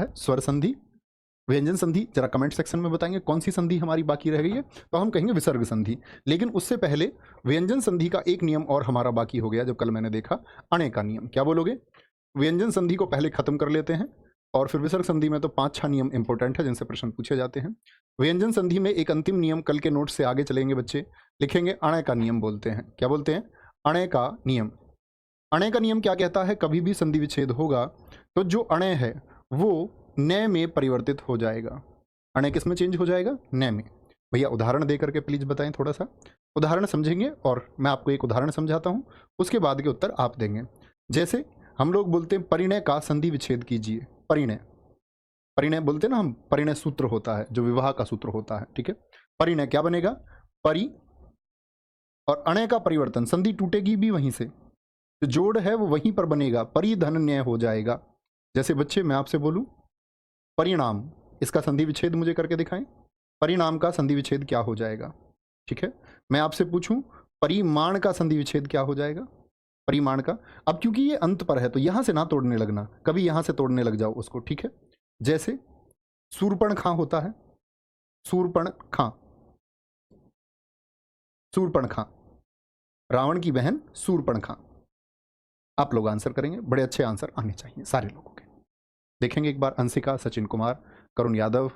है स्वर संधि, व्यंजन संधि। जरा कमेंट सेक्शन में बताएंगे कौन सी संधि हमारी बाकी रह गई है, तो हम कहेंगे विसर्ग संधि। लेकिन उससे पहले व्यंजन संधि का एक नियम और हमारा बाकी हो गया, जब कल मैंने देखा, अणे का नियम। क्या बोलोगे? व्यंजन संधि को पहले खत्म कर लेते हैं और फिर विसर्ग संधि में तो 5-6 नियम इंपॉर्टेंट है जिनसे प्रश्न पूछे जाते हैं। व्यंजन संधि में एक अंतिम नियम, कल के नोट से आगे चलेंगे बच्चे, लिखेंगे अणे का नियम बोलते हैं। क्या बोलते हैं? अणे का नियम। अणे का नियम क्या कहता है? कभी भी संधि विच्छेद होगा तो जो अणे है वो नए में परिवर्तित हो जाएगा। अणे किस में चेंज हो जाएगा? नए में। भैया उदाहरण दे करके प्लीज बताएं, थोड़ा सा उदाहरण समझेंगे और मैं आपको एक उदाहरण समझाता हूं, उसके बाद के उत्तर आप देंगे। जैसे हम लोग बोलते हैं परिणय का संधि विच्छेद कीजिए। परिणय, परिणय बोलते हैं ना हम, परिणय सूत्र होता है जो विवाह का सूत्र होता है, ठीक है। परिणय क्या बनेगा? परि और अणे का परिवर्तन, संधि टूटेगी भी वहीं से, जो जोड़ है वो वहीं पर बनेगा, परिधन न्याय हो जाएगा। जैसे बच्चे मैं आपसे बोलूं परिणाम, इसका संधि विच्छेद मुझे करके दिखाएं। परिणाम का संधि विच्छेद क्या हो जाएगा? ठीक है। मैं आपसे पूछूं परिमाण का संधि विच्छेद क्या हो जाएगा? परिमाण का, अब क्योंकि ये अंत पर है तो यहां से ना तोड़ने लगना, कभी यहां से तोड़ने लग जाओ उसको, ठीक है। जैसे सूर्पणखा होता है, सूर्पणखा, सूर्पणखा, रावण की बहन सूर्पणखा। आप लोग आंसर करेंगे, बड़े अच्छे आंसर आने चाहिए सारे लोगों के। देखेंगे एक बार, अंशिका, सचिन कुमार, करुण यादव,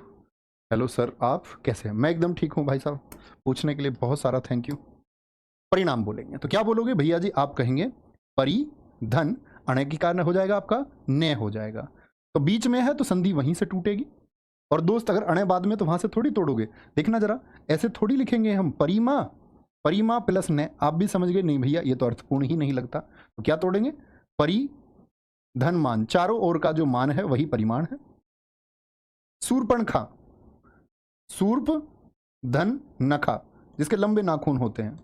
हेलो सर आप कैसे हैं? मैं एकदम ठीक हूं भाई साहब, पूछने के लिए बहुत सारा थैंक यू। परिणाम बोलेंगे तो क्या बोलोगे भैया जी? आप कहेंगे परि धन, अणे के कारण हो जाएगा आपका न हो जाएगा, तो बीच में है तो संधि वहीं से टूटेगी। और दोस्त अगर अणे बाद में तो वहां से थोड़ी तोड़ोगे, देखना जरा, ऐसे थोड़ी लिखेंगे हम परिमा, परिमा प्लस न। आप भी समझ गए नहीं भैया ये तो अर्थपूर्ण ही नहीं लगता, तो क्या तोड़ेंगे? परि धन मान, चारों ओर का जो मान है वही परिमाण है। सूर्पणखा, सूर्प धन नखा, जिसके लंबे नाखून होते हैं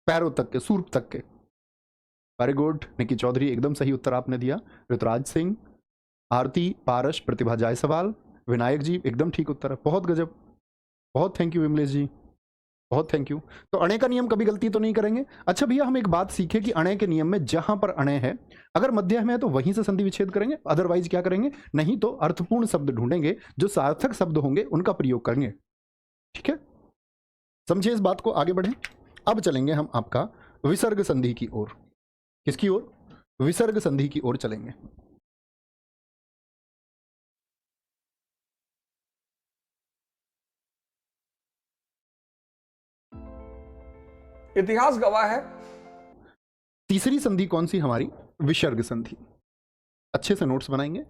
पैरों तक के, सूर्प तक के। वेरी गुड निकी चौधरी, एकदम सही उत्तर आपने दिया। ऋतुराज सिंह, आरती, पारस, प्रतिभा जायसवाल, विनायक जी, एकदम ठीक उत्तर है, बहुत गजब, बहुत थैंक यू विमलेश जी, बहुत थैंक यू। तो अणे का नियम कभी गलती तो नहीं करेंगे। अच्छा भैया हम एक बात सीखे कि अणे के नियम में जहां पर अणे है, अगर मध्य में है तो वहीं से संधि विच्छेद करेंगे, अदरवाइज क्या करेंगे? नहीं तो अर्थपूर्ण शब्द ढूंढेंगे, जो सार्थक शब्द होंगे उनका प्रयोग करेंगे, ठीक है। समझिए इस बात को, आगे बढ़े। अब चलेंगे हम आपका विसर्ग संधि की ओर। किसकी ओर? विसर्ग संधि की ओर चलेंगे। इतिहास गवाह है। तीसरी संधि कौन सी हमारी? विसर्ग संधि। अच्छे से नोट्स बनाएंगे।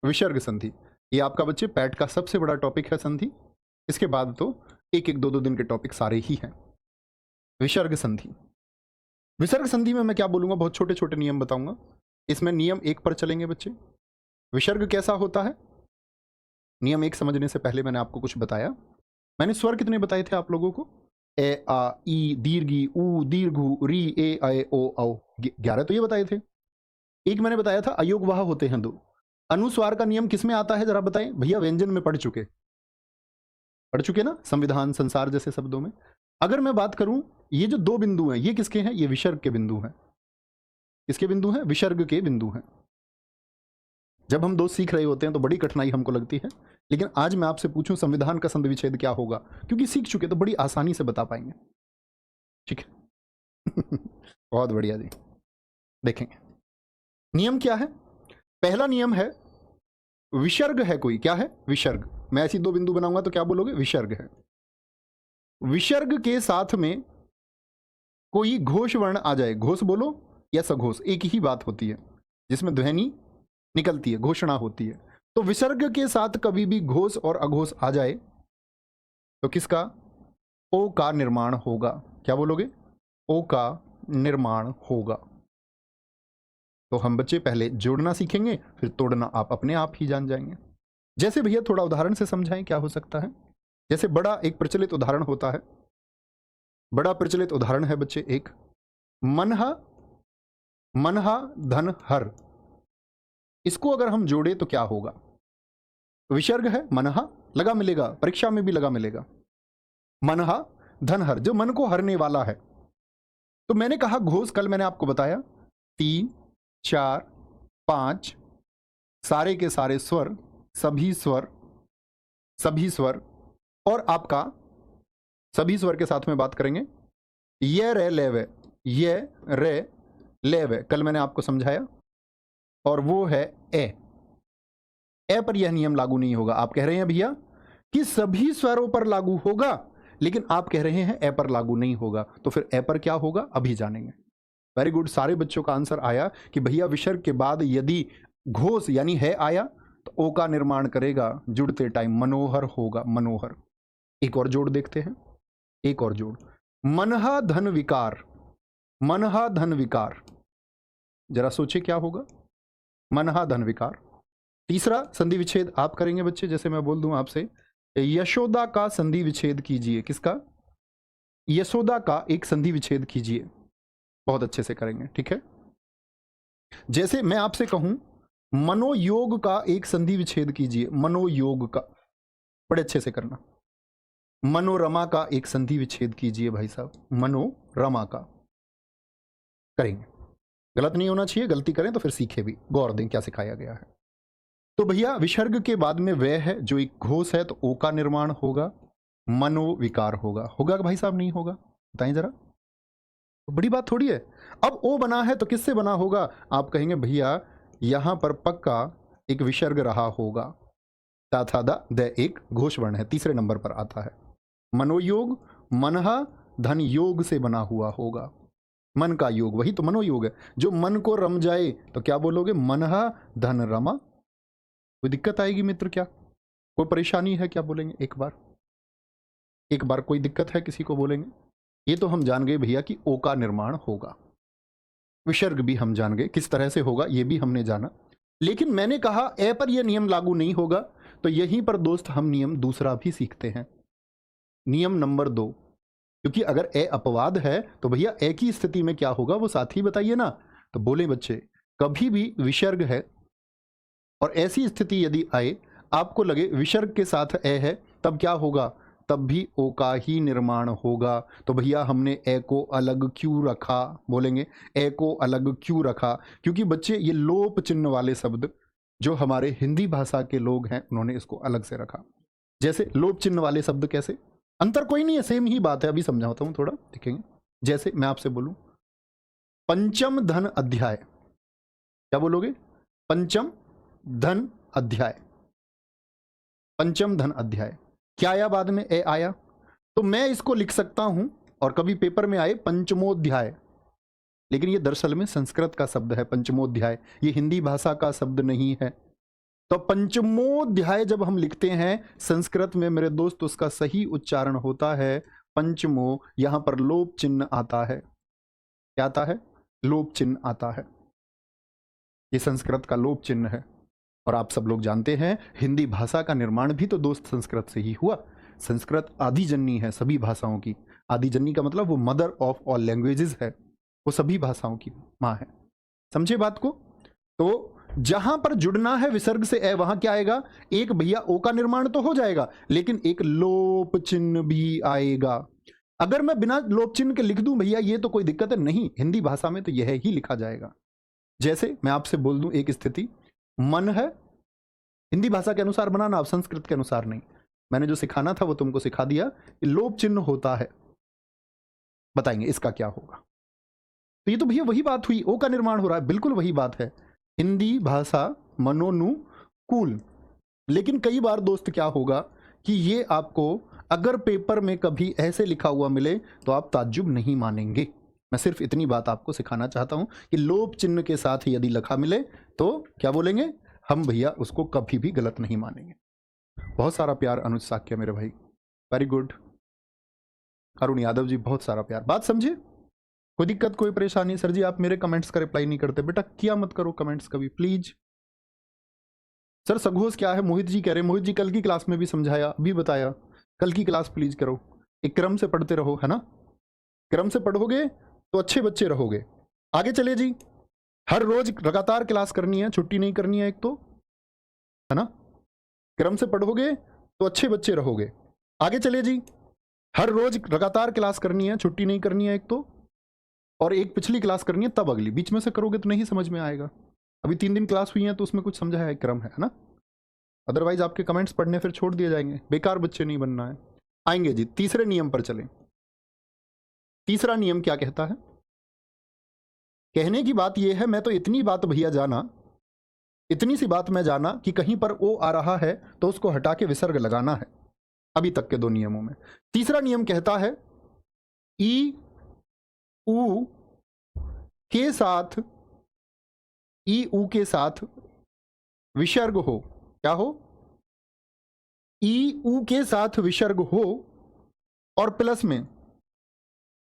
विसर्ग संधि ये आपका बच्चे पैट का सबसे बड़ा टॉपिक है संधि, इसके बाद तो एक एक दो दो दिन के टॉपिक सारे ही हैं। विसर्ग संधि, विसर्ग संधि में मैं क्या बोलूंगा, बहुत छोटे छोटे नियम बताऊंगा। इसमें नियम 1 पर चलेंगे बच्चे। विसर्ग कैसा होता है? नियम 1 समझने से पहले मैंने आपको कुछ बताया। मैंने स्वर कितने बताए थे आप लोगों को? ए आ ई दीर्घी ऊ दीर्घु री ए आए ओ औ, 11 तो ये बताए थे। एक मैंने बताया था अयोग वाह होते हैं 2। अनुस्वार का नियम किसमें आता है जरा बताएं भैया? व्यंजन में पढ़ चुके ना, संविधान, संसार जैसे शब्दों में। अगर मैं बात करूं, ये जो 2 बिंदु हैं ये किसके हैं? ये विसर्ग के बिंदु हैं। किसके बिंदु हैं? विसर्ग के बिंदु हैं। जब हम 2 सीख रहे होते हैं तो बड़ी कठिनाई हमको लगती है, लेकिन आज मैं आपसे पूछूं संविधान का संधि विच्छेद क्या होगा, क्योंकि सीख चुके तो बड़ी आसानी से बता पाएंगे, ठीक है। बहुत बढ़िया जी। देखेंगे नियम क्या है। पहला नियम है विसर्ग है कोई, क्या है? विसर्ग। मैं ऐसी 2 बिंदु बनाऊंगा तो क्या बोलोगे? विसर्ग है। विसर्ग के साथ में कोई घोष वर्ण आ जाए, घोष बोलो या सघोष, एक ही बात होती है, जिसमें ध्वनि निकलती है, घोषणा होती है। तो विसर्ग के साथ कभी भी घोष और अघोष आ जाए तो किसका? ओ का निर्माण होगा। क्या बोलोगे? ओ का निर्माण होगा। तो हम बच्चे पहले जोड़ना सीखेंगे, फिर तोड़ना आप अपने आप ही जान जाएंगे। जैसे भैया थोड़ा उदाहरण से समझाएं क्या हो सकता है। जैसे बड़ा एक प्रचलित उदाहरण होता है, बड़ा प्रचलित उदाहरण है बच्चे एक, मनहा, मनहा धन हर। इसको अगर हम जोड़े तो क्या होगा? विसर्ग है, मनहा लगा मिलेगा, परीक्षा में भी लगा मिलेगा। मनहा धन हर, जो मन को हरने वाला है। तो मैंने कहा घोष, कल मैंने आपको बताया 3 4 5 सारे के सारे स्वर, सभी स्वर और आपका सभी स्वर के साथ में बात करेंगे। ये रे ले वे, ये रे ले वे, कल मैंने आपको समझाया। और वो है ए पर यह नियम लागू नहीं होगा। आप कह रहे हैं भैया कि सभी स्वरों पर लागू होगा, लेकिन आप कह रहे हैं ए पर लागू नहीं होगा, तो फिर ए पर क्या होगा अभी जानेंगे। वेरी गुड, सारे बच्चों का आंसर आया कि भैया विसर्ग के बाद यदि घोष यानी है आया तो ओ का निर्माण करेगा जुड़ते टाइम मनोहर होगा, मनोहर। एक और जोड़ देखते हैं, एक और जोड़, मनहा धन विकार, मनहा धन विकार, जरा सोचे क्या होगा, मनहा धन विकार। तीसरा संधि विच्छेद आप करेंगे बच्चे, जैसे मैं बोल दूं आपसे यशोदा का संधि विच्छेद कीजिए। किसका? यशोदा का एक संधि विच्छेद कीजिए। बहुत अच्छे से करेंगे, ठीक है। जैसे मैं आपसे कहूं मनोयोग का एक संधि विच्छेद कीजिए, मनोयोग का, बड़े अच्छे से करना। मनोरमा का एक संधि विच्छेद कीजिए भाई साहब, मनोरमा का करेंगे। गलत नहीं होना चाहिए, गलती करें तो फिर सीखे भी, गौर दें क्या सिखाया गया है। तो भैया विसर्ग के बाद में वह है जो एक घोष है, तो ओ का निर्माण होगा, मनोविकार होगा। होगा कि भाई साहब नहीं होगा? बताएं जरा, तो बड़ी बात थोड़ी है। अब ओ बना है तो किससे बना होगा? आप कहेंगे भैया यहां पर पक्का एक विसर्ग रहा होगा, ता था दा द एक घोष वर्ण है, तीसरे नंबर पर आता है। मनोयोग, मनहा धन योग से बना हुआ होगा, मन का योग, वही तो मनोयोग है। जो मन को रम जाए तो क्या बोलोगे? मनहा धन रमा। कोई दिक्कत आएगी मित्र? क्या कोई परेशानी है? क्या बोलेंगे एक बार, एक बार कोई दिक्कत है किसी को? बोलेंगे। ये तो हम जान गए भैया कि ओ का निर्माण होगा। विसर्ग भी हम जान गए किस तरह से होगा, ये भी हमने जाना। लेकिन मैंने कहा ए पर यह नियम लागू नहीं होगा, तो यहीं पर दोस्त हम नियम दूसरा भी सीखते हैं, नियम नंबर 2। क्योंकि अगर ए अपवाद है तो भैया ए की स्थिति में क्या होगा वो साथ ही बताइए ना। तो बोले बच्चे, कभी भी विसर्ग है और ऐसी स्थिति यदि आए, आपको लगे विसर्ग के साथ ए है, तब क्या होगा? तब भी ओ का ही निर्माण होगा। तो भैया हमने ए को अलग क्यों रखा? बोलेंगे ए को अलग क्यों रखा? क्योंकि बच्चे ये लोप चिन्ह वाले शब्द जो हमारे हिंदी भाषा के लोग हैं उन्होंने इसको अलग से रखा। जैसे लोप चिन्ह वाले शब्द कैसे, अंतर कोई नहीं है, सेम ही बात है, अभी समझाता हूं थोड़ा, देखेंगे। जैसे मैं आपसे बोलूं पंचम धन अध्याय, क्या बोलोगे? पंचम धन अध्याय, पंचम धन अध्याय, क्या आया बाद में? ए आया, तो मैं इसको लिख सकता हूं, और कभी पेपर में आए पंचमोध्याय, लेकिन ये दरअसल में संस्कृत का शब्द है पंचमोध्याय, ये हिंदी भाषा का शब्द नहीं है। तो पंचमोध्याय जब हम लिखते हैं संस्कृत में मेरे दोस्त, उसका सही उच्चारण होता है पंचमो। यहां पर लोप चिन्ह आता है, क्या आता है? लोप चिन्ह आता है, ये संस्कृत का लोप चिन्ह है। और आप सब लोग जानते हैं हिंदी भाषा का निर्माण भी तो दोस्त संस्कृत से ही हुआ। संस्कृत आदिजन्नी है सभी भाषाओं की। आदिजन्नी का मतलब वो मदर ऑफ ऑल लैंग्वेजेस है, वो सभी भाषाओं की माँ है। समझे बात को? तो जहां पर जुड़ना है विसर्ग से ए, वहां क्या आएगा? एक भैया ओ का निर्माण तो हो जाएगा, लेकिन एक लोप चिन्ह भी आएगा। अगर मैं बिना लोप चिन्ह के लिख दूं भैया, ये तो कोई दिक्कत है नहीं, हिंदी भाषा में तो यह ही लिखा जाएगा। जैसे मैं आपसे बोल दूं एक स्थिति, मन है, हिंदी भाषा के अनुसार बनाना, अब संस्कृत के अनुसार नहीं। मैंने जो सिखाना था वो तुमको सिखा दिया कि लोप चिन्ह होता है, बताएंगे इसका क्या होगा। तो ये तो भैया वही बात हुई, ओ का निर्माण हो रहा है, बिल्कुल वही बात है, हिंदी भाषा मनोनुकूल। लेकिन कई बार दोस्त क्या होगा कि ये आपको अगर पेपर में कभी ऐसे लिखा हुआ मिले तो आप ताज्जुब नहीं मानेंगे। मैं सिर्फ इतनी बात आपको सिखाना चाहता हूं कि लोप चिन्ह के साथ यदि लिखा मिले तो क्या बोलेंगे हम? भैया उसको कभी भी गलत नहीं मानेंगे। बहुत सारा प्यार अनुज साक्य मेरे भाई, वेरी गुड। अरुण यादव जी बहुत सारा प्यार, बात समझे? कोई दिक्कत कोई परेशानी? सर जी आप मेरे कमेंट्स का रिप्लाई नहीं करते, बेटा किया मत करो कमेंट्स कभी प्लीज। सर सघोष क्या है? मोहित जी कह रहे, मोहित जी कल की क्लास में भी समझाया, अभी बताया, कल की क्लास प्लीज करो, एक क्रम से पढ़ते रहो, है ना? क्रम से पढ़ोगे तो अच्छे बच्चे रहोगे। आगे चले जी, हर रोज लगातार क्लास करनी है, छुट्टी नहीं करनी है, एक तो, है ना? क्रम से पढ़ोगे तो अच्छे बच्चे रहोगे। आगे चले जी, हर रोज लगातार क्लास करनी है, छुट्टी नहीं करनी है एक तो, और एक पिछली क्लास करनी है तब अगली, बीच में से करोगे तो नहीं समझ में आएगा। अभी 3 दिन क्लास हुई है तो उसमें कुछ समझा है, क्रम है ना। अदरवाइज आपके कमेंट्स पढ़ने फिर छोड़ दिए जाएंगे, बेकार बच्चे नहीं बनना है। आएंगे जी, तीसरे नियम पर चलें। तीसरा नियम क्या कहता है? कहने की बात यह है, मैं तो इतनी बात भैया जाना, इतनी सी बात मैं जाना कि कहीं पर ओ आ रहा है तो उसको हटा के विसर्ग लगाना है। अभी तक के 2 नियमों में तीसरा नियम कहता है ई ऊ के साथ, ई ऊ के साथ विसर्ग हो। क्या हो? ई ऊ के साथ विसर्ग हो और प्लस में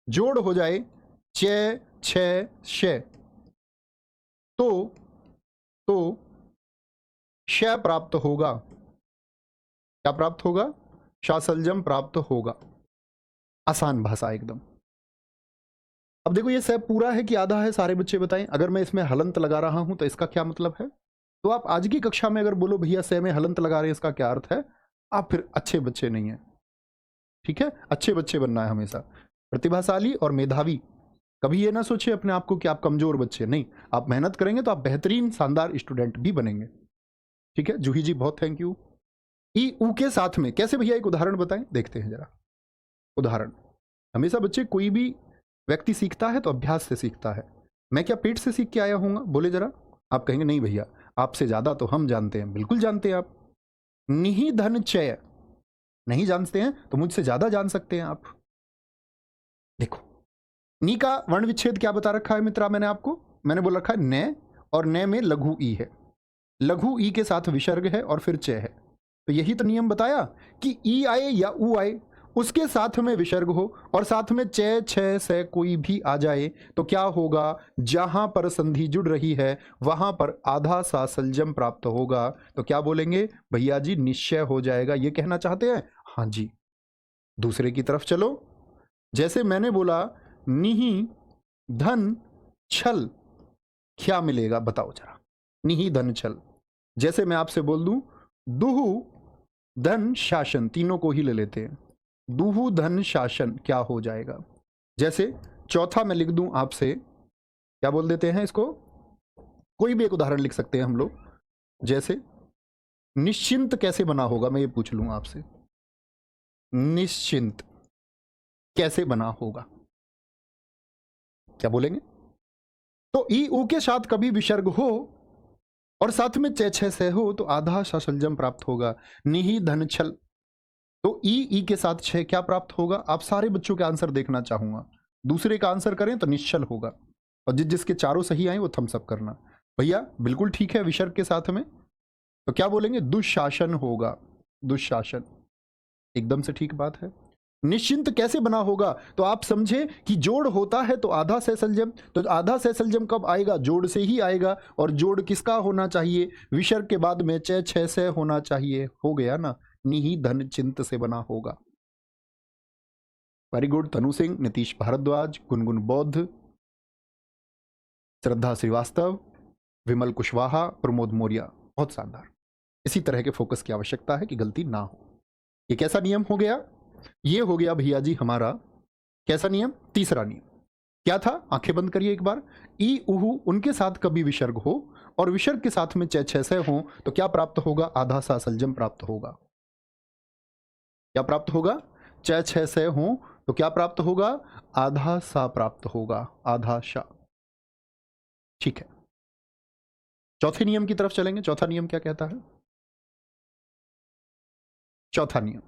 जोड़ हो जाए च छ श, तो श प्राप्त होगा। क्या प्राप्त होगा? शासलजम प्राप्त होगा। आसान भाषा एकदम। अब देखो ये सब पूरा है कि आधा है, सारे बच्चे बताएं। अगर मैं इसमें हलंत लगा रहा हूं तो इसका क्या मतलब है? तो आप आज की कक्षा में अगर बोलो भैया से में हलंत लगा रहे हैं, इसका क्या अर्थ है, आप फिर अच्छे बच्चे नहीं है। ठीक है, अच्छे बच्चे बनना है हमेशा, प्रतिभाशाली और मेधावी। कभी ये ना सोचिए अपने आप को कि आप कमजोर बच्चे, नहीं, आप मेहनत करेंगे तो आप बेहतरीन शानदार स्टूडेंट भी बनेंगे। ठीक है जूही जी, बहुत थैंक यू। ई ऊ के साथ में कैसे भैया, एक उदाहरण बताएं, देखते हैं जरा उदाहरण। हमेशा बच्चे, कोई भी व्यक्ति सीखता है तो अभ्यास से सीखता है। मैं क्या पेट से सीख के आया हूँ? बोले जरा। आप कहेंगे नहीं भैया, आपसे ज्यादा तो हम जानते हैं। बिल्कुल जानते हैं आप। निहि धन चय, नहीं जानते हैं तो मुझसे ज्यादा जान सकते हैं आप। देखो नी का वर्ण विच्छेद क्या बता रखा है मित्रा मैंने आपको? मैंने बोल रखा है न, और न में लघु ई है, लघु ई के साथ विसर्ग है और फिर च है। तो यही तो नियम बताया कि ई आए या ऊ आए, उसके साथ में विसर्ग हो और साथ में च छ से कोई भी आ जाए तो क्या होगा? जहां पर संधि जुड़ रही है वहां पर आधा सा सलजम प्राप्त होगा। तो क्या बोलेंगे भैया जी? निश्चय हो जाएगा। ये कहना चाहते हैं? हाँ जी। दूसरे की तरफ चलो। जैसे मैंने बोला निहि धन छल, क्या मिलेगा बताओ जरा? निहि धन छल। जैसे मैं आपसे बोल दूं दुहु धन शासन, तीनों को ही ले लेते हैं, दुहु धन शासन, क्या हो जाएगा? जैसे चौथा मैं लिख दूं आपसे, क्या बोल देते हैं इसको? कोई भी एक उदाहरण लिख सकते हैं हम लोग। जैसे निश्चिंत कैसे बना होगा, मैं ये पूछ लूं आपसे, निश्चिंत कैसे बना होगा? क्या बोलेंगे? तो ई ऊ के साथ कभी विसर्ग हो और साथ में च छ से हो तो आधा शासलजम प्राप्त होगा। निहि धन छल, तो ई के साथ छ क्या प्राप्त होगा? आप सारे बच्चों के आंसर देखना चाहूंगा। दूसरे का आंसर करें तो निश्चल होगा, और जिसके चारों सही आए वो थम्स अप करना। भैया बिल्कुल ठीक है विसर्ग के साथ में, तो क्या बोलेंगे? दुशासन होगा। दुशासन, एकदम से ठीक बात है। निश्चिंत कैसे बना होगा? तो आप समझे कि जोड़ होता है तो आधा सैसलजम, तो आधा सैसलजम कब आएगा? जोड़ से ही आएगा। और जोड़ किसका होना चाहिए? विसर्ग के बाद में च छ से होना चाहिए। हो गया ना, निहि धन चिंत से बना होगा। वेरी गुड तनु सिंह, नीतीश भारद्वाज, गुनगुन बौद्ध, श्रद्धा श्रीवास्तव, विमल कुशवाहा, प्रमोद मौर्य, बहुत शानदार। इसी तरह के फोकस की आवश्यकता है कि गलती ना हो। ये कैसा नियम हो गया? ये हो गया भैया जी हमारा कैसा नियम? तीसरा नियम। क्या था? आंखें बंद करिए एक बार। ई उहु उनके साथ कभी विसर्ग हो और विसर्ग के साथ में च छ से हो तो क्या प्राप्त होगा? आधा सा सलजम प्राप्त होगा। क्या प्राप्त होगा? च छ से हो तो क्या प्राप्त होगा? आधा सा प्राप्त होगा, आधा सा। ठीक है, चौथे नियम की तरफ चलेंगे। चौथा नियम क्या कहता है? चौथा नियम,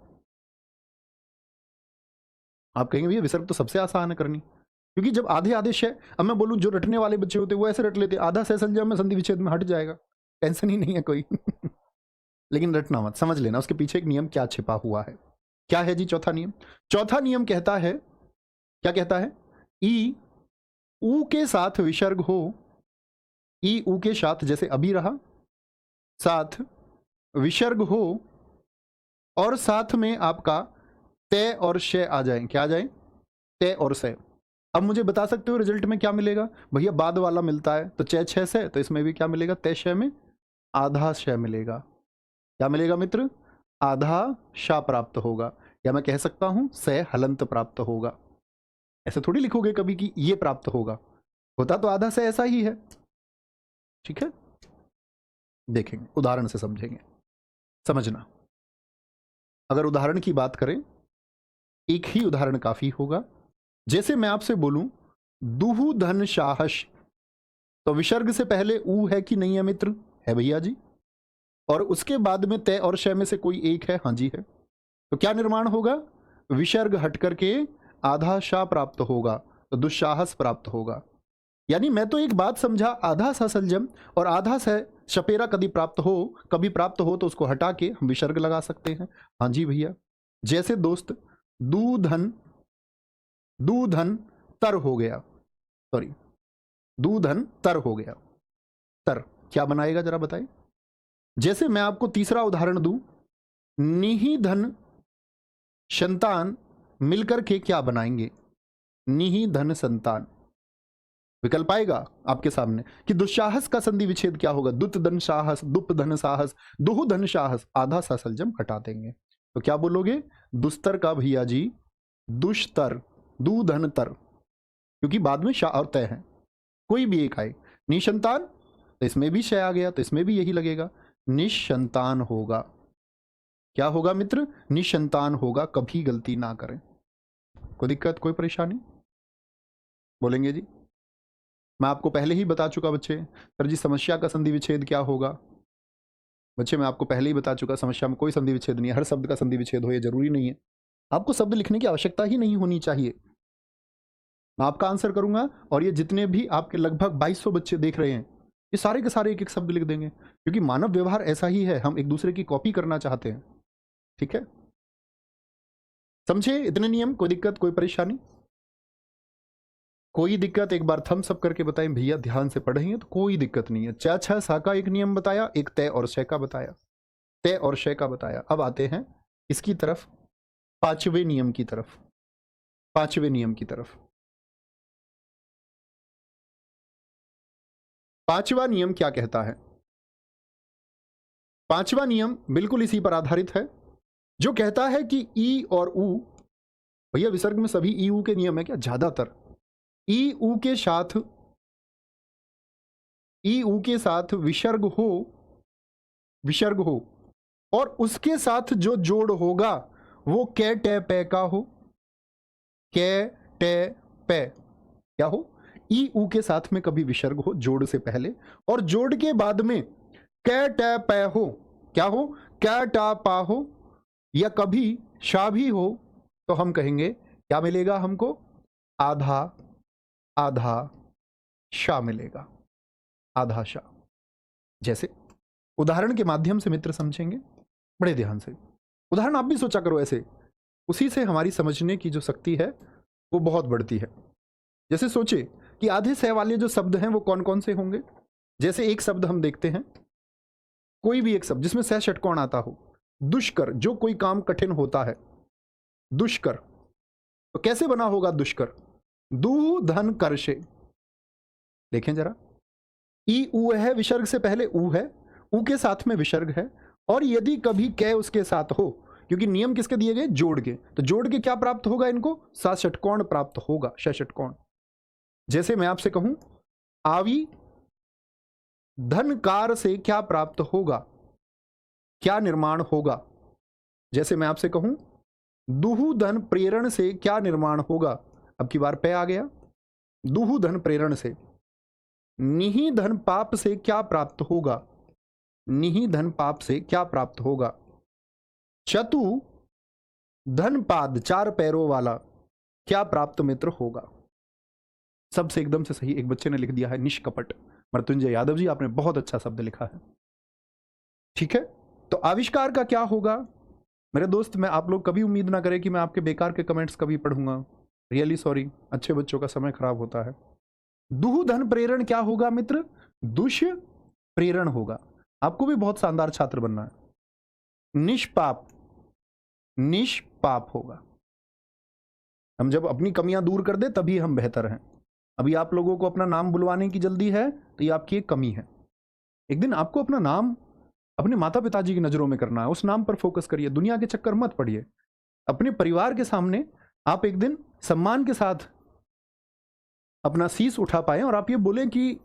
आप कहेंगे भैया विसर्ग तो सबसे आसान है करनी, क्योंकि जब आधे आधे शय, अब मैं बोलूं जो रटने वाले बच्चे होते हैं वो ऐसे रट लेते, आधा शय संजय में संधि विच्छेद में हट जाएगा, टेंशन ही नहीं है कोई। लेकिन रटना मत, समझ लेना उसके पीछे एक नियम क्या छिपा हुआ है। क्या है जी चौथा नियम? चौथा नियम कहता है, क्या कहता है? ई ऊ के साथ विसर्ग हो, ई ऊ के साथ जैसे अभी रहा, साथ विसर्ग हो और साथ में आपका तय और शय आ जाए। क्या आ जाए? तय और शय। अब मुझे बता सकते हो रिजल्ट में क्या मिलेगा? भैया बाद वाला मिलता है तो च छ से, तो इसमें भी क्या मिलेगा? तय शय में आधा शय मिलेगा। क्या मिलेगा मित्र? आधा शा प्राप्त होगा, या मैं कह सकता हूं सय हलंत प्राप्त होगा। ऐसे थोड़ी लिखोगे कभी कि ये प्राप्त होगा, होता तो आधा से ऐसा ही है। ठीक है, देखेंगे, उदाहरण से समझेंगे। समझना, अगर उदाहरण की बात करें, एक ही उदाहरण काफी होगा। जैसे मैं आपसे बोलूं दुहु धन साहस, तो विसर्ग से पहले ऊ है कि नहीं है मित्र? है भैया जी। और उसके बाद में तय और शय में से कोई एक है? हाँ जी है। तो क्या निर्माण होगा? विसर्ग हट करके आधा शा प्राप्त होगा, तो दुस्साहस प्राप्त होगा। यानी मैं तो एक बात समझा, आधा सा सलजम और आधा से शपेरा कभी प्राप्त हो तो उसको हटा के हम विसर्ग लगा सकते हैं। हाँ जी भैया। जैसे दोस्त दूधन तर हो गया, सॉरी दूधन तर हो गया, तर क्या बनाएगा जरा बताएं। जैसे मैं आपको तीसरा उदाहरण दूं, निहिधन संतान मिलकर के क्या बनाएंगे? निहिधन संतान। विकल्प आएगा आपके सामने कि दुस्साहस का संधि विच्छेद क्या होगा? दुत धन साहस, दुप धन साहस, दुहु धन साहस, आधा सा सलजम हटा देंगे। तो क्या बोलोगे? दुस्तर का भैया जी दुष्तर, दूधन तर, क्योंकि बाद में शाह और तय है, कोई भी एक आए। निसंतान, तो इसमें भी शय आ गया, तो इसमें भी यही लगेगा, निसंतान होगा। क्या होगा मित्र? निसंतान होगा। कभी गलती ना करें। कोई दिक्कत, कोई परेशानी? बोलेंगे जी? मैं आपको पहले ही बता चुका बच्चे, सर जी समस्या का संधि विच्छेद क्या होगा? बच्चे मैं आपको पहले ही बता चुका, समस्या में कोई संधि विच्छेद नहीं है, हर शब्द का संधि विच्छेद हो ये जरूरी नहीं है। आपको शब्द लिखने की आवश्यकता ही नहीं होनी चाहिए। मैं आपका आंसर करूंगा और ये जितने भी आपके लगभग 2200 बच्चे देख रहे हैं, ये सारे के सारे एक एक शब्द लिख देंगे, क्योंकि मानव व्यवहार ऐसा ही है, हम एक दूसरे की कॉपी करना चाहते हैं। ठीक है, समझे इतने नियम? कोई दिक्कत, कोई परेशानी? कोई दिक्कत एक बार थम्स अप करके बताएं भैया, ध्यान से पढ़ेंगे तो कोई दिक्कत नहीं है। चा छा सा का एक नियम बताया, एक तय और शय का बताया, तय और शय का बताया। अब आते हैं इसकी तरफ, पांचवें नियम की तरफ। पांचवें नियम की तरफ, पांचवा नियम क्या कहता है? पांचवा नियम बिल्कुल इसी पर आधारित है, जो कहता है कि ई और ऊ, भैया विसर्ग में सभी ई ऊ के नियम है क्या? ज्यादातर ई ऊ के साथ, ई ऊ के साथ विसर्ग हो, विसर्ग हो और उसके साथ जो जोड़ होगा वो कै टे पै का हो, कै टे पै क्या हो? ई ऊ के साथ में कभी विसर्ग हो जोड़ से पहले, और जोड़ के बाद में कै टे पै हो, क्या हो? कै टा पा हो, या कभी शा भी हो, तो हम कहेंगे क्या मिलेगा हमको? आधा आधा शा मिलेगा, आधा शा। जैसे उदाहरण के माध्यम से मित्र समझेंगे बड़े ध्यान से। उदाहरण आप भी सोचा करो ऐसे, उसी से हमारी समझने की जो शक्ति है वो बहुत बढ़ती है। जैसे सोचे कि आधे सह वाले जो शब्द हैं वो कौन कौन से होंगे। जैसे एक शब्द हम देखते हैं, कोई भी एक शब्द जिसमें सह षटकोण आता हो, दुष्कर, जो कोई काम कठिन होता है, दुष्कर, तो कैसे बना होगा दुष्कर? दू धन कर से। देखें जरा, ई ऊ है, विसर्ग से पहले ऊ है, ऊ के साथ में विसर्ग है, और यदि कभी कै उसके साथ हो, क्योंकि नियम किसके दिए गए? जोड़ के, तो जोड़ के क्या प्राप्त होगा इनको? सा षटकोण प्राप्त होगा, षटकोण। जैसे मैं आपसे कहूं आवी धनकार से क्या प्राप्त होगा? क्या निर्माण होगा? जैसे मैं आपसे कहूं दुहु धन प्रेरण से क्या निर्माण होगा? अब की बार पे आ गया, दुहु धन प्रेरण से। निहि धन पाप से क्या प्राप्त होगा? निहि धन पाप से क्या प्राप्त होगा? चतु धन पाद, चार पैरों वाला, क्या प्राप्त मित्र होगा? सबसे एकदम से सही एक बच्चे ने लिख दिया है, निष्कपट। मृत्युंजय यादव जी, आपने बहुत अच्छा शब्द लिखा है। ठीक है, तो आविष्कार का क्या होगा? मेरे दोस्त, मैं आप लोग कभी उम्मीद ना करें कि मैं आपके बेकार के कमेंट्स कभी पढ़ूंगा, रियली सॉरी, अच्छे बच्चों का समय खराब होता है। दुहु धन प्रेरण क्या होगा मित्र? दुष् प्रेरण होगा। आपको भी बहुत शानदार छात्र बनना है। निष्पाप, निष्पाप होगा। हम जब अपनी कमियां दूर कर दे तभी हम बेहतर हैं। अभी आप लोगों को अपना नाम बुलवाने की जल्दी है, तो ये आपकी एक कमी है। एक दिन आपको अपना नाम अपने माता पिताजी की नजरों में करना है, उस नाम पर फोकस करिए, दुनिया के चक्कर मत पड़िए। अपने परिवार के सामने आप एक दिन सम्मान के साथ अपना शीश उठा पाए और आप ये बोलें कि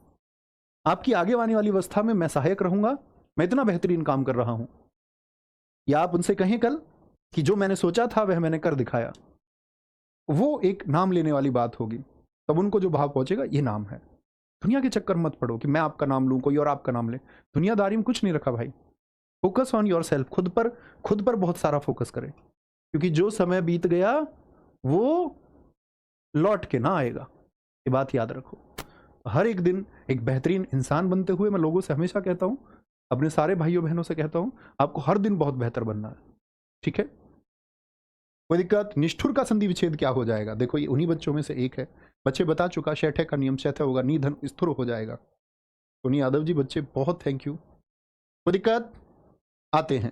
आपकी आगे आने वाली अवस्था में मैं सहायक रहूंगा, मैं इतना बेहतरीन काम कर रहा हूं। या आप उनसे कहें कल कि जो मैंने सोचा था वह मैंने कर दिखाया, वो एक नाम लेने वाली बात होगी। तब उनको जो भाव पहुंचेगा, ये नाम है। दुनिया के चक्कर मत पड़ो कि मैं आपका नाम लूं, कोई और आपका नाम ले। दुनियादारी में कुछ नहीं रखा भाई। Focus on your self. खुद पर बहुत सारा फोकस करें, क्योंकि जो समय बीत गया वो लौट के ना आएगा। ये बात याद रखो। हर एक दिन एक बेहतरीन इंसान बनते हुए मैं लोगों से हमेशा कहता हूं, अपने सारे भाइयों बहनों से कहता हूं, आपको हर दिन बहुत बेहतर बनना है। ठीक है, कोई दिक्कत? निष्ठुर का संधि विच्छेद क्या हो जाएगा? देखो, ये उन्हीं बच्चों में से एक है। बच्चे बता चुका, शैठे का नियम शैठे होगा, निधन स्थिर हो जाएगा। सोनी यादव जी, बच्चे बहुत थैंक यू। कोई दिक्कत? आते हैं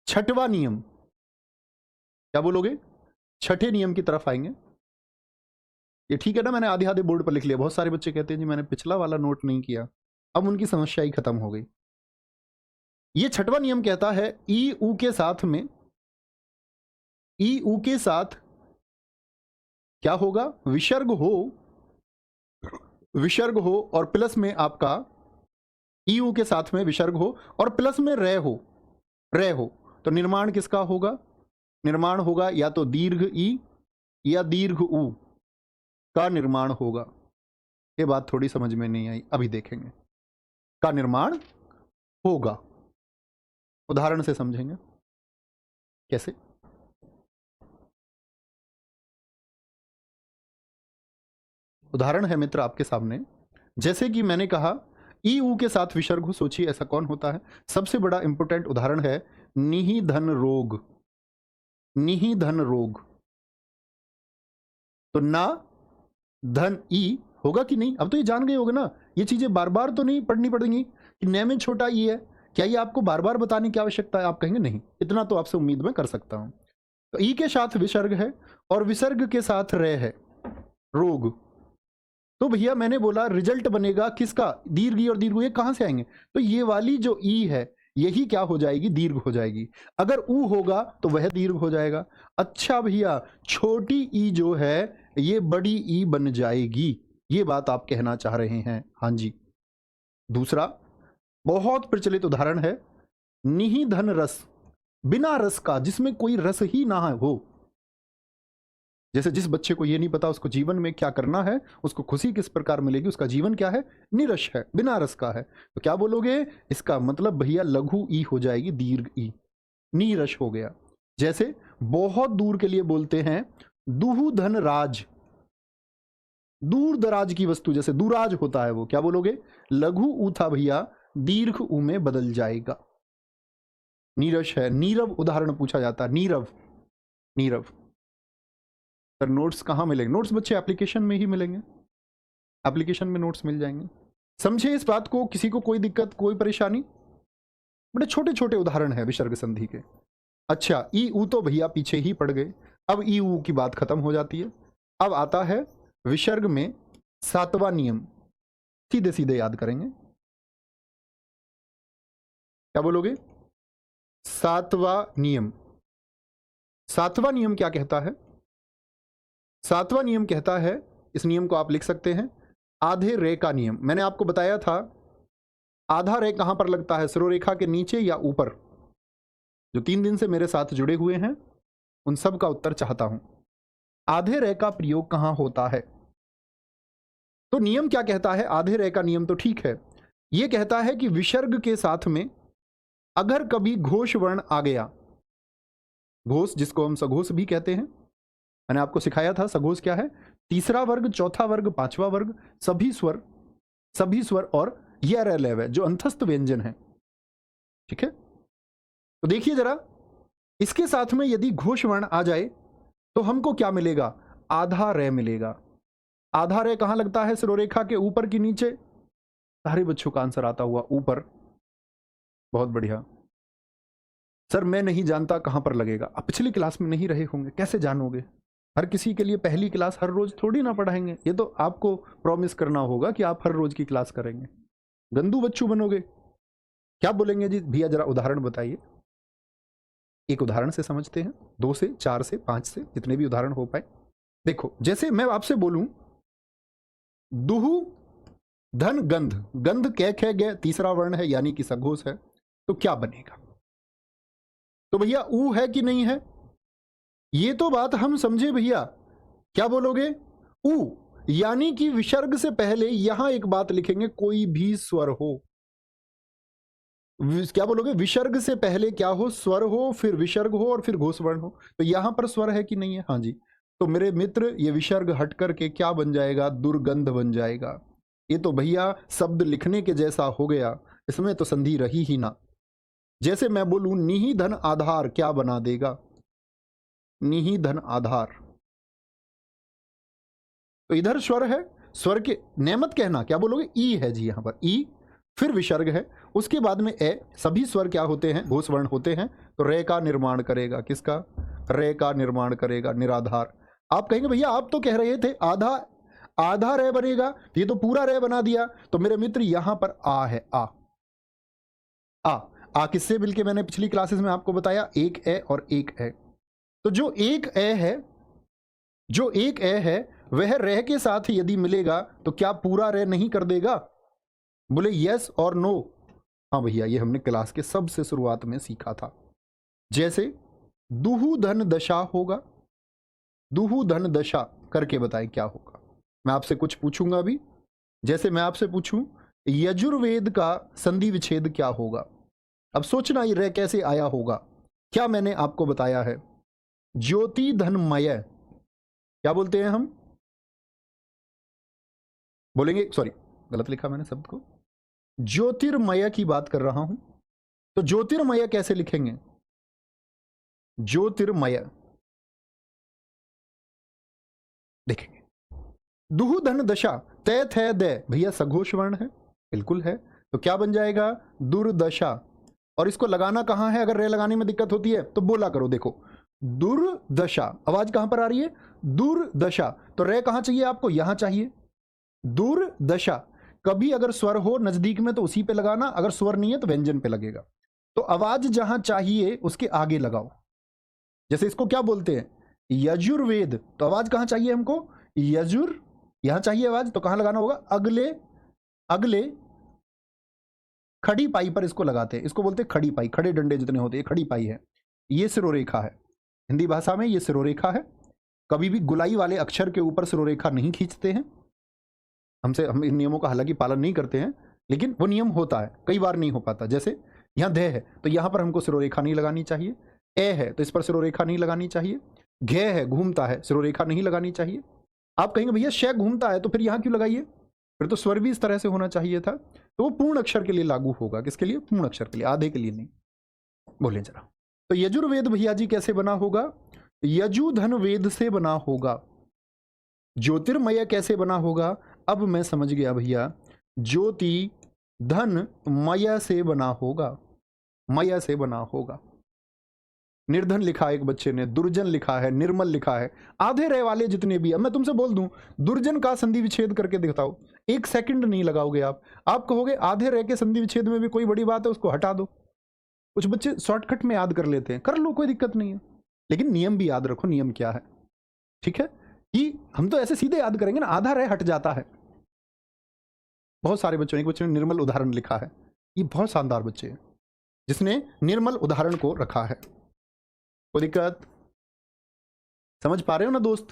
छठवां नियम। क्या बोलोगे? छठे नियम की तरफ आएंगे। ये ठीक है ना, मैंने आधे आधे बोर्ड पर लिख लिया। बहुत सारे बच्चे कहते हैं जी मैंने पिछला वाला नोट नहीं किया। अब उनकी समस्या ही खत्म हो गई। ये छठवां नियम कहता है ई ऊ के साथ में, ई ऊ के साथ क्या होगा? विसर्ग हो और प्लस में आपका ई ऊ के साथ में विसर्ग हो और प्लस में रह हो, तो निर्माण किसका होगा? निर्माण होगा या तो दीर्घ ई या दीर्घ ऊ का निर्माण होगा। ये बात थोड़ी समझ में नहीं आई, अभी देखेंगे। का निर्माण होगा, उदाहरण से समझेंगे। कैसे? उदाहरण है मित्र आपके सामने। जैसे कि मैंने कहा ई ऊ के साथ विसर्ग हो। सोचिए ऐसा कौन होता है? सबसे बड़ा इंपोर्टेंट उदाहरण है निहिधन रोग। निहिधन रोग, तो ना धन ई होगा कि नहीं? अब तो ये जान गए होगे ना। ये चीजें बार बार तो नहीं पढ़नी पड़ेंगी कि न में छोटा ई है। क्या ये आपको बार बार बताने की आवश्यकता है? आप कहेंगे नहीं, इतना तो आपसे उम्मीद मैं कर सकता हूं। तो ई के साथ विसर्ग है और विसर्ग के साथ रह है, रोग। तो भैया मैंने बोला रिजल्ट बनेगा किसका? दीर्घ ई और दीर्घ ऊ। ये कहां से आएंगे? तो ये वाली जो ई है यही क्या हो जाएगी? दीर्घ हो जाएगी। अगर ऊ होगा तो वह दीर्घ हो जाएगा। अच्छा भैया, छोटी ई जो है ये बड़ी ई बन जाएगी, ये बात आप कहना चाह रहे हैं? हाँ जी। दूसरा बहुत प्रचलित उदाहरण है निहिधन रस। बिना रस का, जिसमें कोई रस ही ना हो। जैसे जिस बच्चे को ये नहीं पता उसको जीवन में क्या करना है, उसको खुशी किस प्रकार मिलेगी, उसका जीवन क्या है? निरस है, बिना रस का है। तो क्या बोलोगे? इसका मतलब भैया लघु ई हो जाएगी, दीर्घ ई, नीरस हो गया। जैसे बहुत दूर के लिए बोलते हैं दुहु धन राज, दूर दराज की वस्तु, जैसे दूराज होता है वो। क्या बोलोगे? लघु ऊ था भैया, दीर्घ ऊ में बदल जाएगा। नीरस है। नीरव उदाहरण पूछा जाता है। नीरव, नीरव। सर नोट्स कहाँ मिलेंगे? नोट्स बच्चे एप्लीकेशन में ही मिलेंगे, एप्लीकेशन में नोट्स मिल जाएंगे। समझे इस बात को? किसी को कोई दिक्कत, कोई परेशानी? बड़े छोटे छोटे उदाहरण है विसर्ग संधि के। अच्छा, ई ऊ तो भैया पीछे ही पड़ गए। अब ई ऊ की बात खत्म हो जाती है। अब आता है विसर्ग में सातवां नियम। सीधे सीधे याद करेंगे। क्या बोलोगे? सातवां नियम। सातवां नियम क्या कहता है? सातवां नियम कहता है, इस नियम को आप लिख सकते हैं आधे रे का नियम। मैंने आपको बताया था आधा रे कहां पर लगता है? सिरोरेखा के नीचे या ऊपर? जो 3 दिन से मेरे साथ जुड़े हुए हैं उन सब का उत्तर चाहता हूं। आधे रे का प्रयोग कहां होता है? तो नियम क्या कहता है? आधे रे का नियम तो ठीक है, यह कहता है कि विसर्ग के साथ में अगर कभी घोष वर्ण आ गया, घोष जिसको हम सघोष भी कहते हैं, मैंने आपको सिखाया था सघोष क्या है? तीसरा वर्ग, चौथा वर्ग, पांचवा वर्ग, सभी स्वर और य र ल व जो अंतस्थ व्यंजन है। ठीक है, तो देखिए जरा, इसके साथ में यदि घोष वर्ण आ जाए तो हमको क्या मिलेगा? आधा रे मिलेगा। आधा रे कहां लगता है? सिरोरेखा के ऊपर की नीचे? सारे बच्चों का आंसर आता हुआ ऊपर। बहुत बढ़िया सर, मैं नहीं जानता कहां पर लगेगा। आप पिछली क्लास में नहीं रहे होंगे, कैसे जानोगे? हर किसी के लिए पहली क्लास हर रोज थोड़ी ना पढ़ाएंगे। ये तो आपको प्रॉमिस करना होगा कि आप हर रोज की क्लास करेंगे। गंदू बच्चू बनोगे। क्या बोलेंगे जी? भैया जरा उदाहरण बताइए। एक उदाहरण से समझते हैं, 2 से 4 से 5 से जितने भी उदाहरण हो पाए। देखो, जैसे मैं आपसे बोलूं दुहु धन गंध, गंध कै खे गे तीसरा वर्ण है यानी कि सघोष है। तो क्या बनेगा? तो भैया ऊ है कि नहीं है, ये तो बात हम समझे भैया। क्या बोलोगे? ऊ, यानी कि विसर्ग से पहले यहां एक बात लिखेंगे, कोई भी स्वर हो। क्या बोलोगे? विसर्ग से पहले क्या हो? स्वर हो, फिर विसर्ग हो और फिर घोषवर्ण हो। तो यहां पर स्वर है कि नहीं है? हाँ जी। तो मेरे मित्र ये विसर्ग हट करके क्या बन जाएगा? दुर्गंध बन जाएगा। ये तो भैया शब्द लिखने के जैसा हो गया, इसमें तो संधि रही ही ना। जैसे मैं बोलूं निहि धन आधार, क्या बना देगा? निहि धन आधार। तो इधर स्वर है, स्वर के नेमत कहना, क्या बोलोगे? ई है जी, यहां पर ई, फिर विसर्ग है, उसके बाद में ए। सभी स्वर क्या होते हैं? घोषवर्ण होते हैं। तो रे का निर्माण करेगा, किसका? रे का निर्माण करेगा, निराधार। आप कहेंगे भैया आप तो कह रहे थे आधा आधा रे बनेगा, ये तो पूरा रे बना दिया। तो मेरे मित्र यहां पर आ है, आ आ किससे मिलके मैंने पिछली क्लासेस में आपको बताया, एक ए और एक ए। तो जो एक ए है, जो एक ए है, वह रह के साथ यदि मिलेगा तो क्या पूरा रे नहीं कर देगा? बोले यस और नो? हाँ भैया, ये हमने क्लास के सबसे शुरुआत में सीखा था। जैसे दुहु धन दशा होगा, दुहु धन दशा करके बताए क्या होगा। मैं आपसे कुछ पूछूंगा अभी, जैसे मैं आपसे पूछूं यजुर्वेद का संधि विच्छेद क्या होगा। अब सोचना ये रे कैसे आया होगा। क्या मैंने आपको बताया है? ज्योति धनमय, क्या बोलते हैं हम? बोलेंगे, सॉरी गलत लिखा मैंने शब्द को, ज्योतिर्मय की बात कर रहा हूं। तो ज्योतिर्मय कैसे लिखेंगे? ज्योतिर्मय देखेंगे। दुहु धन दशा, तय थे दे, भैया सघोष वर्ण है, बिल्कुल है। तो क्या बन जाएगा? दुर्दशा। और इसको लगाना कहां है? अगर रे लगाने में दिक्कत होती है तो बोला करो। देखो दुर्दशा, आवाज कहां पर आ रही है? दुर्दशा। तो रे कहां चाहिए आपको? यहां चाहिए। दुर्दशा। कभी अगर स्वर हो नजदीक में तो उसी पे लगाना, अगर स्वर नहीं है तो व्यंजन पे लगेगा। तो आवाज जहां चाहिए उसके आगे लगाओ। जैसे इसको क्या बोलते हैं? यजुर्वेद। तो आवाज कहां चाहिए हमको? यजुर, यहां चाहिए आवाज, तो कहां लगाना होगा? अगले, अगले खड़ी पाई पर इसको लगाते हैं। इसको बोलते हैं खड़ी पाई, खड़े डंडे जितने होते हैं, खड़ी पाई है। ये सिरोरेखा है, हिंदी भाषा में ये सिरोरेखा है। कभी भी गुलाई वाले अक्षर के ऊपर सिरोरेखा नहीं खींचते हैं। हम इन नियमों का हालांकि पालन नहीं करते हैं, लेकिन वो नियम होता है, कई बार नहीं हो पाता। जैसे यहाँ ध है तो यहाँ पर हमको सिरोरेखा नहीं लगानी चाहिए। ए है तो इस पर सिरोरेखा नहीं लगानी चाहिए। घे है, घूमता है, सिरोरेखा नहीं लगानी चाहिए। आप कहेंगे भैया शय घूमता है तो फिर यहाँ क्यों लगाइए? फिर तो स्वर भी इस तरह से होना चाहिए था। तो वो पूर्ण अक्षर के लिए लागू होगा। किसके लिए? पूर्ण अक्षर के लिए, आधे के लिए नहीं। बोले जरा। तो यजुर्वेद भैया जी कैसे बना होगा? यजुधन वेद से बना होगा। ज्योतिर्मय कैसे बना होगा? अब मैं समझ गया भैया, ज्योति धन मय से बना होगा, मय से बना होगा। निर्धन लिखा है एक बच्चे ने, दुर्जन लिखा है, निर्मल लिखा है, आधे रह वाले जितने भी। अब मैं तुमसे बोल दूं दुर्जन का संधि विच्छेद करके दिखाओ, 1 सेकंड नहीं लगाओगे आप कहोगे आधे रह के संधि विच्छेद में भी कोई बड़ी बात है, उसको हटा दो। कुछ बच्चे शॉर्टकट में याद कर लेते हैं, कर लो, कोई दिक्कत नहीं है, लेकिन नियम भी याद रखो। नियम क्या है? ठीक है, कि हम तो ऐसे सीधे याद करेंगे ना, आधा रह हट जाता है। बहुत सारे बच्चों ने, एक बच्चे ने निर्मल उदाहरण लिखा है, ये बहुत शानदार बच्चे हैं जिसने निर्मल उदाहरण को रखा है। कोई दिक्कत? समझ पा रहे हो ना दोस्त?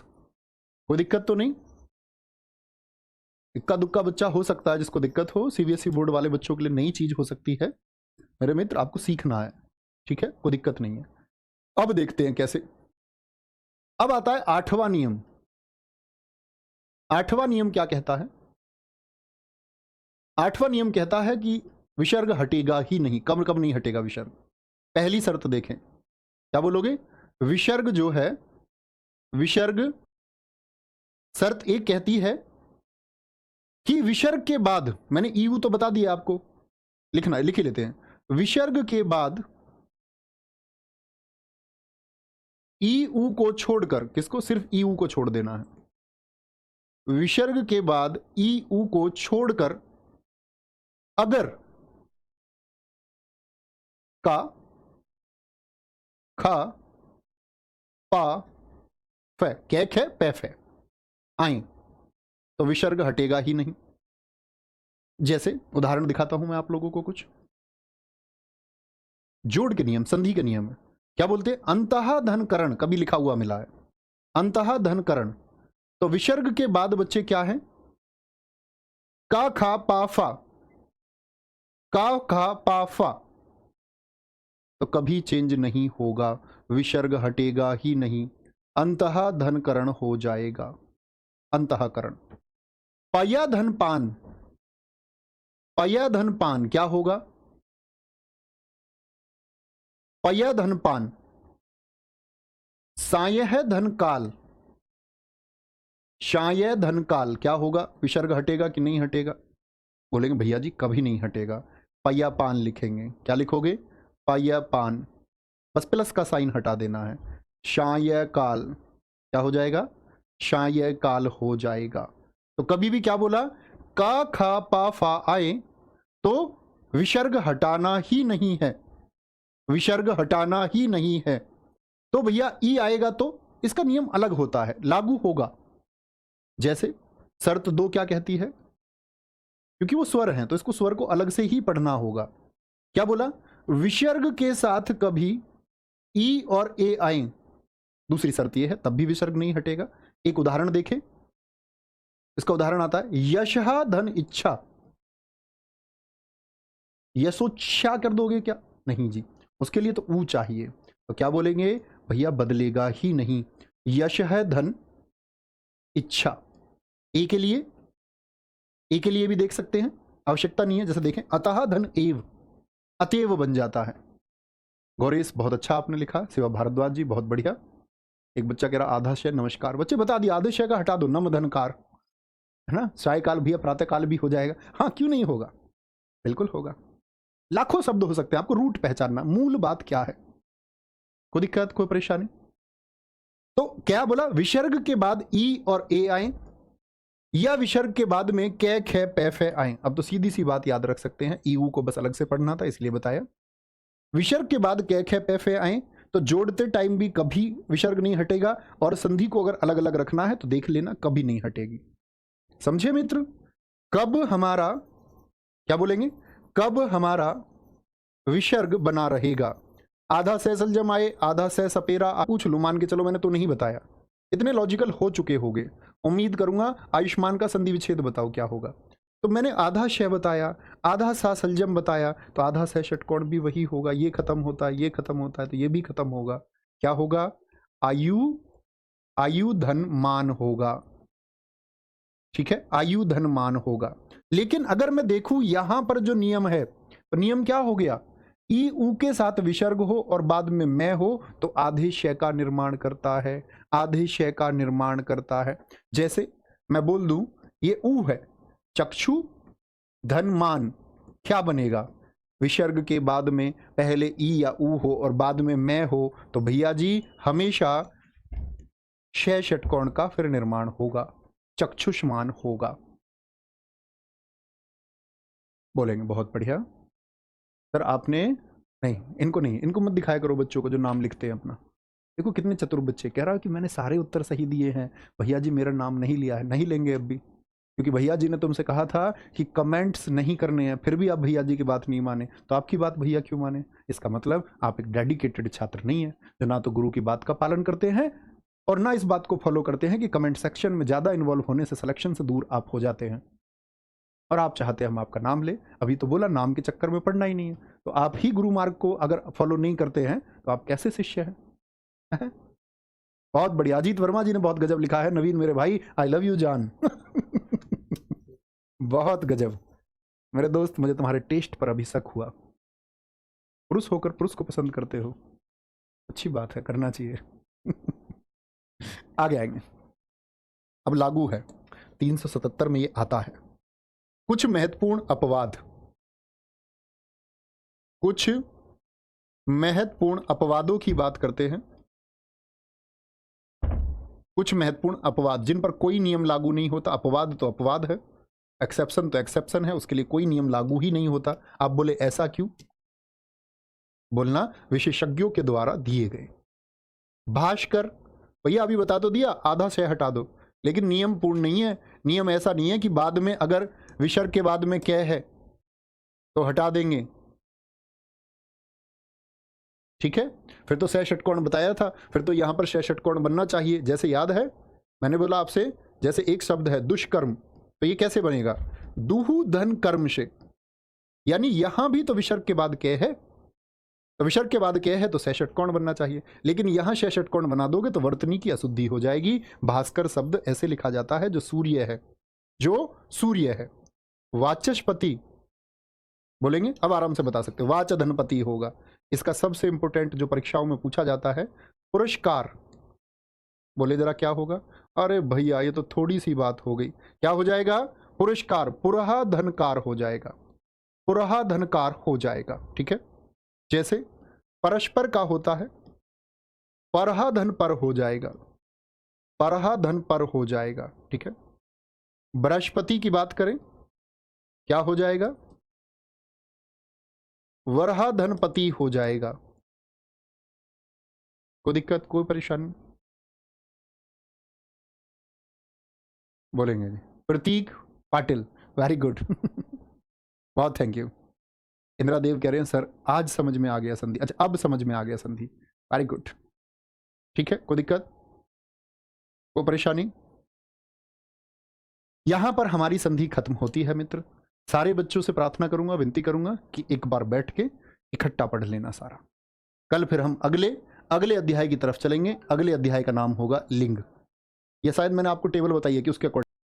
कोई दिक्कत तो नहीं? इक्का दुक्का बच्चा हो सकता है जिसको दिक्कत हो, सीबीएसई बोर्ड वाले बच्चों के लिए नई चीज हो सकती है। मेरे मित्र आपको सीखना है, ठीक है, कोई दिक्कत नहीं है। अब देखते हैं कैसे। अब आता है 8वां नियम। 8वां नियम क्या कहता है? 8वां नियम कहता है कि विसर्ग हटेगा ही नहीं। कब कब नहीं हटेगा विसर्ग? पहली शर्त देखें, क्या बोलोगे? विसर्ग जो है, विसर्ग शर्त एक कहती है कि विसर्ग के बाद, मैंने ईयू तो बता दिया आपको, लिखना है, लिख ही लेते हैं। विसर्ग के बाद ई ऊ को छोड़कर, किसको? सिर्फ ई ऊ को छोड़ देना है। विसर्ग के बाद ई ऊ को छोड़कर अगर का, खा, पा, फे, कैक है, पैफ है, आई, तो विसर्ग हटेगा ही नहीं। जैसे उदाहरण दिखाता हूं मैं आप लोगों को कुछ। जोड़ के नियम, संधि के नियम है। क्या बोलते हैं? अंतः धन करण, कभी लिखा हुआ मिला है, अंतः धन करण। तो विसर्ग के बाद बच्चे क्या है? का खा पा फा, का खा पा फा, तो कभी चेंज नहीं होगा, विसर्ग हटेगा ही नहीं, अंतः धन करण हो जाएगा, अंतःकरण। पया धन पान, पया धन पान क्या होगा? पया धन पान। सायह धन काल, शाय धन काल क्या होगा? विसर्ग हटेगा कि नहीं हटेगा? बोलेंगे भैया जी कभी नहीं हटेगा, पया पान लिखेंगे। क्या लिखोगे? पया पान, बस प्लस का साइन हटा देना है। शाय काल क्या हो जाएगा? शाय काल हो जाएगा। तो कभी भी क्या बोला? का खा पा फा आए तो विसर्ग हटाना ही नहीं है, विसर्ग हटाना ही नहीं है। तो भैया ई आएगा तो इसका नियम अलग होता है, लागू होगा। जैसे शर्त 2 क्या कहती है? क्योंकि वो स्वर हैं तो इसको स्वर को अलग से ही पढ़ना होगा। क्या बोला? विसर्ग के साथ कभी ई और ए आए, दूसरी शर्त ये है, तब भी विसर्ग नहीं हटेगा। एक उदाहरण देखें, इसका उदाहरण आता है यशः धन इच्छा, यशोच्छा कर दोगे क्या? नहीं जी, उसके लिए तो ऊ चाहिए। तो क्या बोलेंगे? भैया बदलेगा ही नहीं, यश है धन इच्छा। ए के लिए, ए के लिए भी देख सकते हैं, आवश्यकता नहीं है। जैसे देखें अतः धन एव, अतएव बन जाता है। गौरीश बहुत अच्छा आपने लिखा, शिवा भारद्वाज जी बहुत बढ़िया। एक बच्चा कह रहा आधा शय नमस्कार, बच्चे बता दिया आधे शय का हटा दो, नम धनकार, है ना? सायकाल भैया प्रातः काल भी हो जाएगा। हाँ क्यों नहीं होगा, बिल्कुल होगा। लाखों शब्द हो सकते हैं, आपको रूट पहचानना, मूल बात क्या है। कोई दिक्कत, कोई परेशानी? तो क्या बोला? विसर्ग के बाद ई और ए आए या विसर्ग के बाद में कै खे पै फे आए। अब तो सीधी सी बात याद रख सकते हैं, ई को बस अलग से पढ़ना था इसलिए बताया। विसर्ग के बाद कै खे पै फे आए तो जोड़ते टाइम भी कभी विसर्ग नहीं हटेगा, और संधि को अगर अलग अलग रखना है तो देख लेना कभी नहीं हटेगी। समझे मित्र? कब हमारा, क्या बोलेंगे, कब हमारा विसर्ग बना रहेगा? आधा सह सलजम आए, आधा सह सपेरा पूछ लू, मान के चलो मैंने तो नहीं बताया, इतने लॉजिकल हो चुके होंगे। उम्मीद करूंगा आयुष्मान का संधि विच्छेद बताओ क्या होगा। तो मैंने आधा शय बताया, आधा सा सलजम बताया, तो आधा सह षटकोण भी वही होगा, ये खत्म होता है, ये खत्म होता है, तो ये भी खत्म होगा। क्या होगा? आयु, आयु धन मान होगा। ठीक है, आयु धन मान होगा। लेकिन अगर मैं देखूं यहां पर जो नियम है, तो नियम क्या हो गया? ई ऊ के साथ विसर्ग हो और बाद में मैं हो तो आधे शय का निर्माण करता है, आधे शय का निर्माण करता है। जैसे मैं बोल दूं ये ऊ है, चक्षु धन मान, क्या बनेगा? विसर्ग के बाद में पहले ई या ऊ हो और बाद में मैं हो तो भैया जी हमेशा शय षटकोण का फिर निर्माण होगा, चक्षुष्मान होगा। बोलेंगे बहुत बढ़िया सर आपने, नहीं इनको नहीं, इनको मत दिखाया करो बच्चों को जो नाम लिखते हैं अपना। देखो कितने चतुर बच्चे, कह रहा है कि मैंने सारे उत्तर सही दिए हैं, भैया जी मेरा नाम नहीं लिया है। नहीं लेंगे अब भी, क्योंकि भैया जी ने तुमसे कहा था कि कमेंट्स नहीं करने हैं, फिर भी आप भैया जी की बात नहीं माने, तो आपकी बात भैया क्यों माने? इसका मतलब आप एक डेडिकेटेड छात्र नहीं है, जो ना तो गुरु की बात का पालन करते हैं और ना इस बात को फॉलो करते हैं कि कमेंट सेक्शन में ज़्यादा इन्वॉल्व होने से सिलेक्शन से दूर आप हो जाते हैं, और आप चाहते हैं हम आपका नाम ले। अभी तो बोला नाम के चक्कर में पढ़ना ही नहीं है, तो आप ही गुरु मार्ग को अगर फॉलो नहीं करते हैं तो आप कैसे शिष्य हैं? बहुत बढ़िया, अजीत वर्मा जी ने बहुत गजब लिखा है, नवीन मेरे भाई आई लव यू जान। बहुत गजब मेरे दोस्त, मुझे तुम्हारे टेस्ट पर अभी शक हुआ, पुरुष होकर पुरुष को पसंद करते हो, अच्छी बात है, करना चाहिए। आगे आएंगे, अब लागू है 377 में ये आता है। कुछ महत्वपूर्ण अपवाद, कुछ महत्वपूर्ण अपवादों की बात करते हैं। कुछ महत्वपूर्ण अपवाद जिन पर कोई नियम लागू नहीं होता, अपवाद तो अपवाद है, एक्सेप्शन तो एक्सेप्शन है, उसके लिए कोई नियम लागू ही नहीं होता। आप बोले ऐसा क्यों? बोलना विशेषज्ञों के द्वारा दिए गए। भास्कर भैया अभी बता तो दिया, आधा शय हटा दो, लेकिन नियम पूर्ण नहीं है। नियम ऐसा नहीं है कि बाद में अगर विसर्ग के बाद में क्या है तो हटा देंगे, ठीक है, फिर तो सह षटकोण बताया था, फिर तो यहां पर सह षटकोण बनना चाहिए। जैसे याद है मैंने बोला आपसे, जैसे एक शब्द है दुष्कर्म, तो ये कैसे बनेगा? दुहु धन कर्म से, यानी यहां भी तो विसर्ग के बाद के है, तो विसर्ग के बाद के है तो सह षटकोण बनना चाहिए, लेकिन यहां सह षटकोण बना दोगे तो वर्तनी की अशुद्धि हो जाएगी। भास्कर शब्द ऐसे लिखा जाता है जो सूर्य है, जो सूर्य है। वाचस्पति बोलेंगे, अब आराम से बता सकते हो, वाच धनपति होगा। इसका सबसे इंपॉर्टेंट जो परीक्षाओं में पूछा जाता है, पुरस्कार, बोले जरा क्या होगा? अरे भैया ये तो थोड़ी सी बात हो गई, क्या हो जाएगा? पुरस्कार, पुरहा धनकार हो जाएगा, पुरहा धनकार हो जाएगा। ठीक है, जैसे परस्पर का होता है, परहा धन पर हो जाएगा, परहा धन पर हो जाएगा। ठीक है, बृहस्पति की बात करें, क्या हो जाएगा? वरहा धनपति हो जाएगा। कोई दिक्कत, कोई परेशानी? बोलेंगे जी। प्रतीक पाटिल, वेरी गुड बहुत थैंक यू। इंदिरा देव कह रहे हैं सर आज समझ में आ गया संधि। अच्छा, अब समझ में आ गया संधि, वेरी गुड। ठीक है, कोई दिक्कत, कोई परेशानी? यहां पर हमारी संधि खत्म होती है मित्र। सारे बच्चों से प्रार्थना करूंगा, विनती करूंगा कि एक बार बैठ के इकट्ठा पढ़ लेना सारा। कल फिर हम अगले अध्याय की तरफ चलेंगे। अगले अध्याय का नाम होगा लिंग। यह शायद मैंने आपको टेबल बताई है कि उसके